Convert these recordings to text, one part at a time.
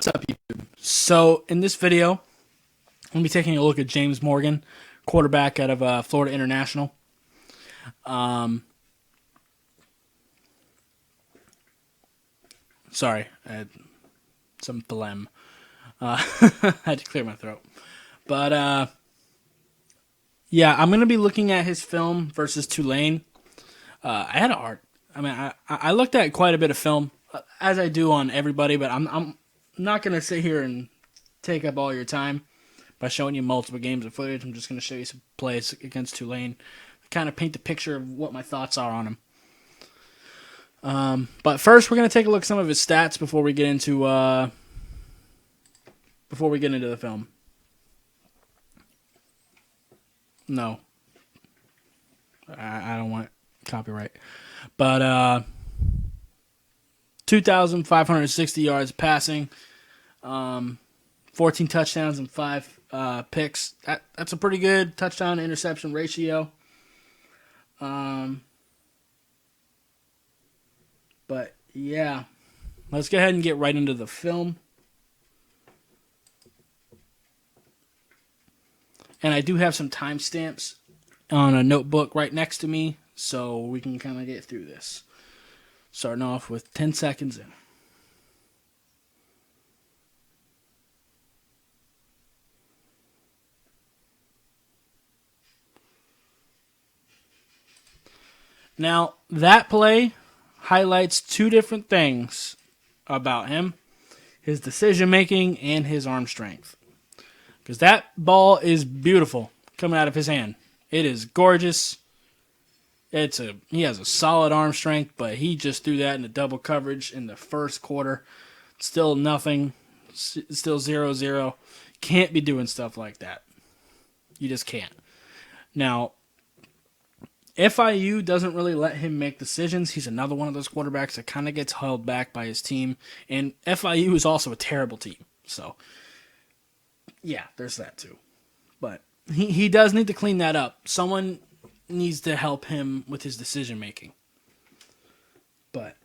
What's up, YouTube? So, in this video, I'm going to be taking a look at James Morgan, quarterback out of Florida International. Sorry, I had some phlegm. I had to clear my throat. But, yeah, I'm going to be looking at his film versus Tulane. I looked at quite a bit of film, as I do on everybody, but I'm not going to sit here and take up all your time by showing you multiple games of footage. I'm just going to show you some plays against Tulane, kind of paint the picture of what my thoughts are on him. But first, we're going to take a look at some of his stats before we get into the film. No, I don't want copyright. But 2,560 yards passing, 14 touchdowns and 5 picks. That's a pretty good touchdown to interception ratio. But yeah, let's go ahead and get right into the film. And I do have some timestamps on a notebook right next to me, so we can kind of get through this. Starting off with 10 seconds in. Now, that play highlights two different things about him: his decision making and his arm strength. Because that ball is beautiful coming out of his hand. It is gorgeous. He has a solid arm strength, but he just threw that into double coverage in the first quarter. Still nothing. Still 0-0. Can't be doing stuff like that. You just can't. Now, FIU doesn't really let him make decisions. He's another one of those quarterbacks that kind of gets held back by his team. And FIU is also a terrible team. So, yeah, there's that too. But he does need to clean that up. Someone needs to help him with his decision making. But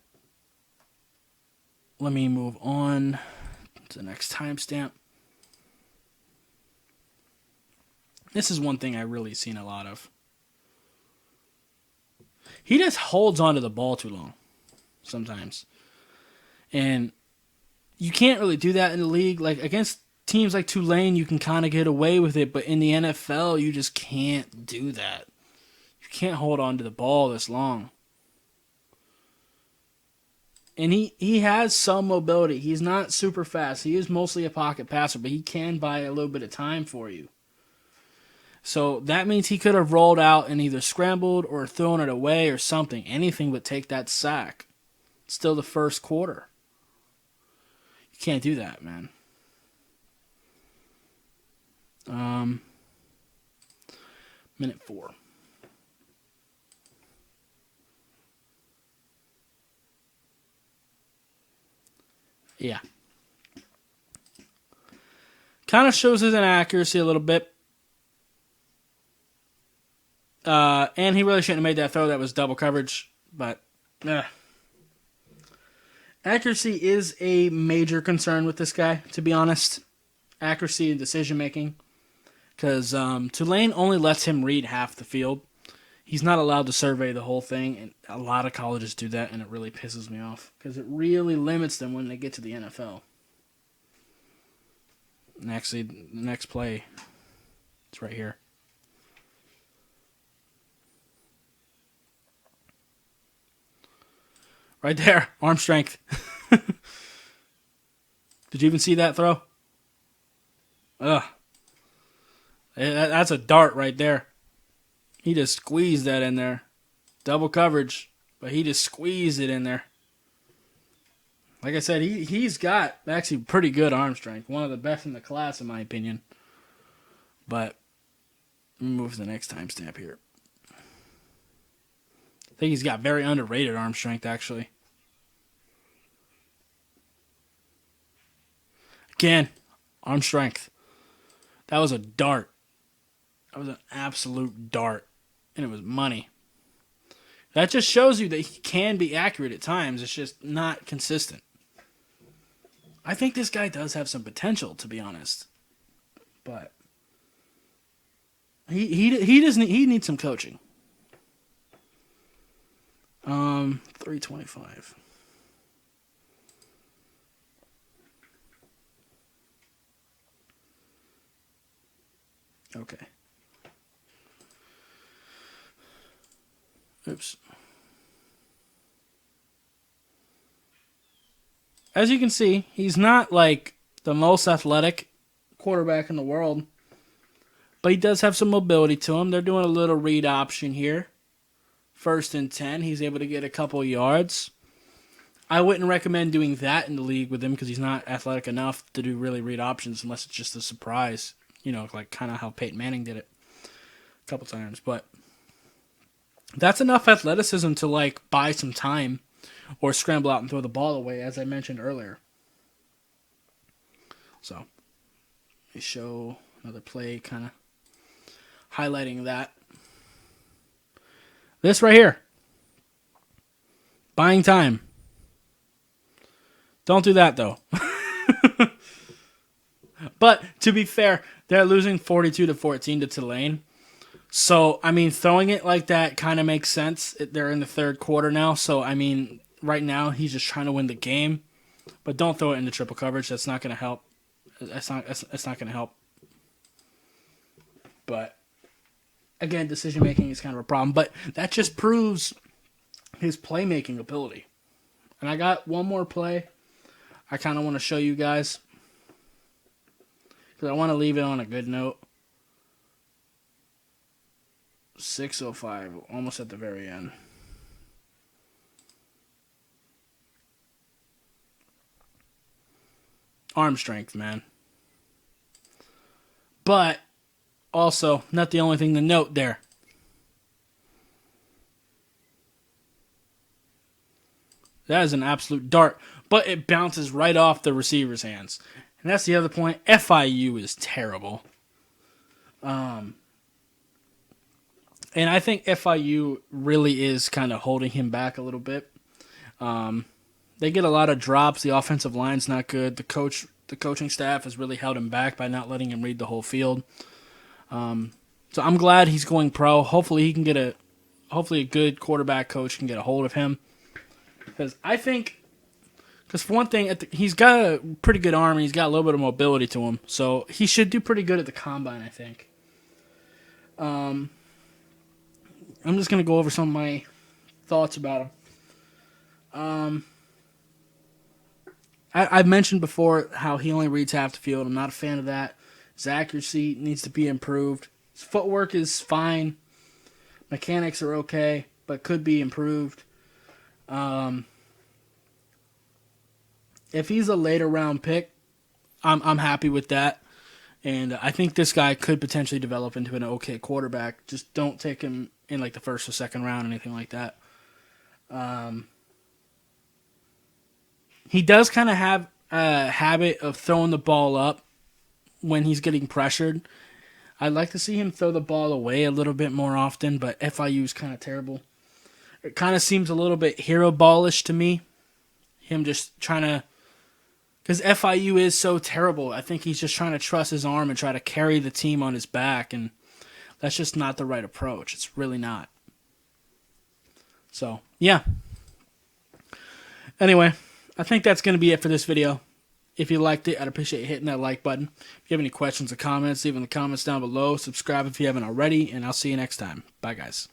let me move on to the next timestamp. This is one thing I really seen a lot of. He just holds onto the ball too long sometimes. And you can't really do that in the league. Like against teams like Tulane, you can kind of get away with it, but in the NFL, you just can't do that. You can't hold on to the ball this long. And he has some mobility. He's not super fast. He is mostly a pocket passer, but he can buy a little bit of time for you. So that means he could have rolled out and either scrambled or thrown it away or something. Anything but take that sack. It's still the first quarter. You can't do that, man. Minute 4. Yeah. Kind of shows his inaccuracy a little bit. And he really shouldn't have made that throw. That was double coverage. But accuracy is a major concern with this guy, to be honest. Accuracy and decision making. Because Tulane only lets him read half the field. He's not allowed to survey the whole thing, and a lot of colleges do that, and it really pisses me off. Because it really limits them when they get to the NFL. And actually, the next play, it's right here. Right there, arm strength. Did you even see that throw? Ugh. That's a dart right there. He just squeezed that in there. Double coverage, but he just squeezed it in there. Like I said, he's got actually pretty good arm strength. One of the best in the class, in my opinion. But let me move to the next timestamp here. I think he's got very underrated arm strength, actually. Again, arm strength. That was a dart. That was an absolute dart. And it was money. That just shows you that he can be accurate at times. It's just not consistent. I think this guy does have some potential, to be honest. But he doesn't. He needs some coaching. 325. Okay. Oops. As you can see, he's not like the most athletic quarterback in the world, but he does have some mobility to him. They're doing a little read option here. 1st and 10, he's able to get a couple yards. I wouldn't recommend doing that in the league with him because he's not athletic enough to do really read options unless it's just a surprise, like kind of how Peyton Manning did it a couple times. But that's enough athleticism to like buy some time or scramble out and throw the ball away, as I mentioned earlier. So, let me show another play kind of highlighting that. This right here. Buying time. Don't do that, though. But, to be fair, they're losing 42-14 to Tulane. So, I mean, throwing it like that kind of makes sense. They're in the 3rd quarter now. So, I mean, right now, he's just trying to win the game. But don't throw it into triple coverage. That's not going to help. It's not going to help. But, again, decision-making is kind of a problem. But that just proves his playmaking ability. And I got one more play I kind of want to show you guys, because I want to leave it on a good note. 6:05, almost at the very end. Arm strength, man. But also, not the only thing to note there. That is an absolute dart, but it bounces right off the receiver's hands. And that's the other point. FIU is terrible. And I think FIU really is kind of holding him back a little bit. They get a lot of drops. The offensive line's not good. The coaching staff has really held him back by not letting him read the whole field. So I'm glad he's going pro. Hopefully he can get hopefully a good quarterback coach can get a hold of him. Because for one thing, he's got a pretty good arm and he's got a little bit of mobility to him. So he should do pretty good at the combine, I think. I'm just going to go over some of my thoughts about him. I've mentioned before how he only reads half the field. I'm not a fan of that. His accuracy needs to be improved. His footwork is fine. Mechanics are okay, but could be improved. If he's a later round pick, I'm happy with that. And I think this guy could potentially develop into an okay quarterback. Just don't take him in like the 1st or 2nd round, anything like that. He does kind of have a habit of throwing the ball up when he's getting pressured. I'd like to see him throw the ball away a little bit more often, but FIU is kind of terrible. It kind of seems a little bit hero ballish to me. Him just trying to... Because FIU is so terrible. I think he's just trying to trust his arm and try to carry the team on his back, and that's just not the right approach. It's really not. So, yeah. Anyway, I think that's going to be it for this video. If you liked it, I'd appreciate you hitting that like button. If you have any questions or comments, leave in the comments down below. Subscribe if you haven't already, and I'll see you next time. Bye, guys.